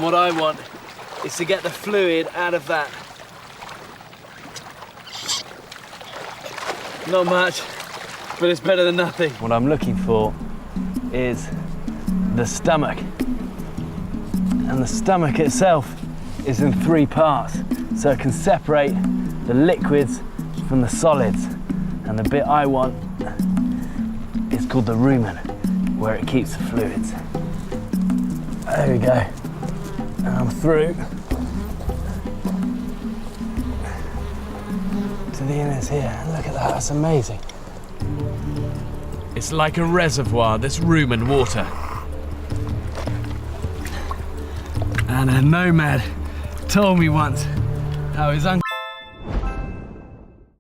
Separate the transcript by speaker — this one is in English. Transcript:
Speaker 1: What I want is to get the fluid out of that. Not much, but it's better than nothing. What I'm looking for is the stomach. And the stomach itself is in 3 parts, so it can separate the liquids from the solids. And the bit I want is called the rumen, where it keeps the fluids. There we go. And I'm through to the innards here. Look at that, that's amazing. It's like a reservoir, this Rumen water. And a nomad told me once, I was